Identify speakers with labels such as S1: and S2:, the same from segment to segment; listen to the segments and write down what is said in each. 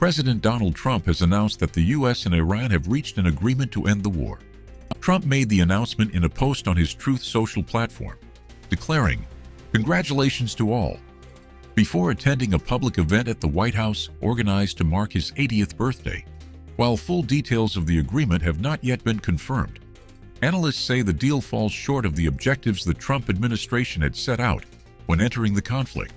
S1: President Donald Trump has announced that the U.S. and Iran have reached an agreement to end the war. Trump made the announcement in a post on his Truth Social platform, declaring, "Congratulations to all," before attending a public event at the White House organized to mark his 80th birthday. While full details of the agreement have not yet been confirmed, analysts say the deal falls short of the objectives the Trump administration had set out when entering the conflict.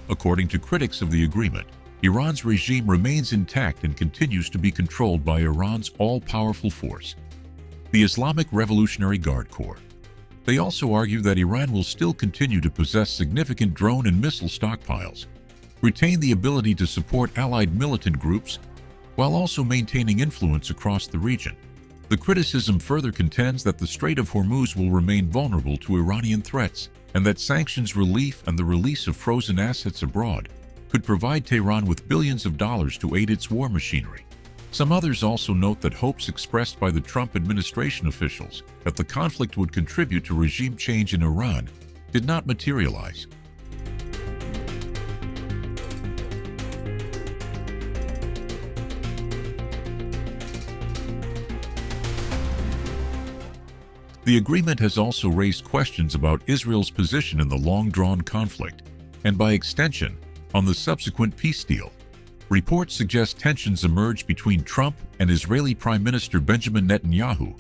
S1: According to critics of the agreement, Iran's regime remains intact and continues to be controlled by Iran's all-powerful force, the Islamic Revolutionary Guard Corps. They also argue that Iran will still continue to possess significant drone and missile stockpiles, retain the ability to support allied militant groups, while also maintaining influence across the region. The criticism further contends that the Strait of Hormuz will remain vulnerable to Iranian threats, and that sanctions relief and the release of frozen assets abroad could provide Tehran with billions of dollars to aid its war machinery. Some others also note that hopes expressed by the Trump administration officials that the conflict would contribute to regime change in Iran did not materialize. The agreement has also raised questions about Israel's position in the long-drawn conflict, and by extension, on the subsequent peace deal. Reports suggest tensions emerged between Trump and Israeli Prime Minister Benjamin Netanyahu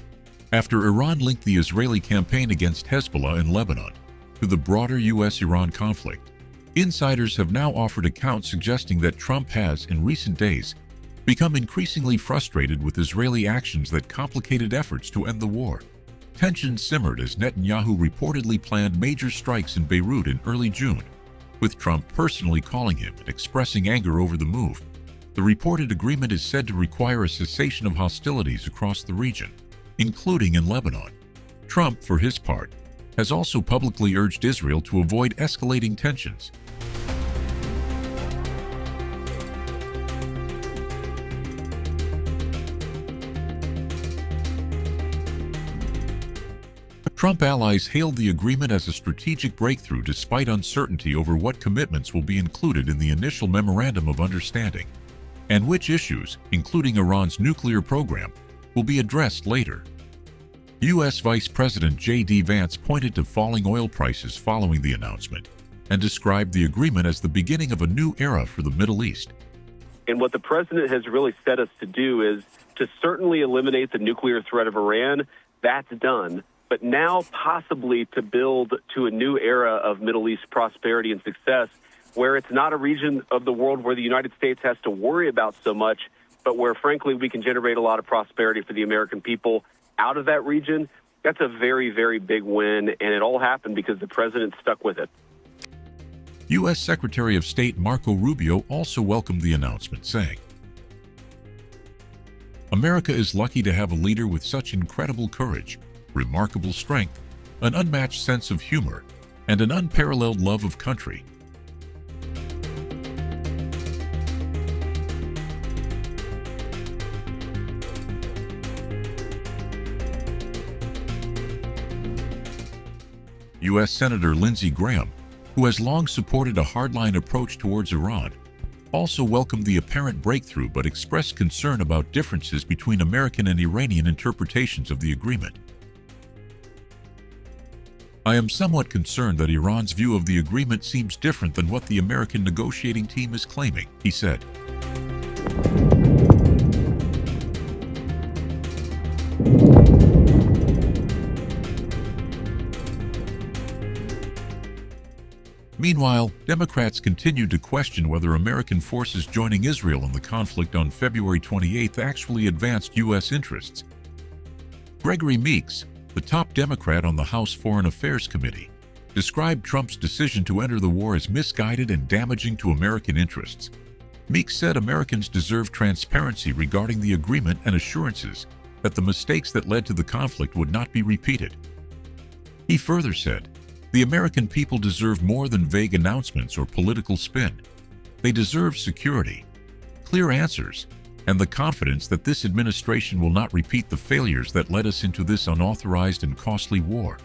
S1: after Iran linked the Israeli campaign against Hezbollah in Lebanon to the broader U.S.-Iran conflict. Insiders have now offered accounts suggesting that Trump has, in recent days, become increasingly frustrated with Israeli actions that complicated efforts to end the war. Tensions simmered as Netanyahu reportedly planned major strikes in Beirut in early June, with Trump personally calling him and expressing anger over the move. The reported agreement is said to require a cessation of hostilities across the region, including in Lebanon. Trump, for his part, has also publicly urged Israel to avoid escalating tensions. Trump allies hailed the agreement as a strategic breakthrough despite uncertainty over what commitments will be included in the initial Memorandum of Understanding, and which issues, including Iran's nuclear program, will be addressed later. U.S. Vice President J.D. Vance pointed to falling oil prices following the announcement and described the agreement as the beginning of a new era for the Middle East.
S2: And what the president has really set us to do is to certainly eliminate the nuclear threat of Iran. That's done. But now possibly to build to a new era of Middle East prosperity and success, where it's not a region of the world where the United States has to worry about so much, but where, frankly, we can generate a lot of prosperity for the American people out of that region. That's a very, very big win, and it all happened because the president stuck with it.
S1: U.S. Secretary of State Marco Rubio also welcomed the announcement, saying, "America is lucky to have a leader with such incredible courage, remarkable strength, an unmatched sense of humor, and an unparalleled love of country." U.S. Senator Lindsey Graham, who has long supported a hardline approach towards Iran, also welcomed the apparent breakthrough but expressed concern about differences between American and Iranian interpretations of the agreement. "I am somewhat concerned that Iran's view of the agreement seems different than what the American negotiating team is claiming," he said. Meanwhile, Democrats continued to question whether American forces joining Israel in the conflict on February 28 actually advanced U.S. interests. Gregory Meeks, the top Democrat on the House Foreign Affairs Committee, described Trump's decision to enter the war as misguided and damaging to American interests. Meeks said Americans deserve transparency regarding the agreement and assurances that the mistakes that led to the conflict would not be repeated. He further said, "The American people deserve more than vague announcements or political spin. They deserve security, clear answers, and the confidence that this administration will not repeat the failures that led us into this unauthorized and costly war."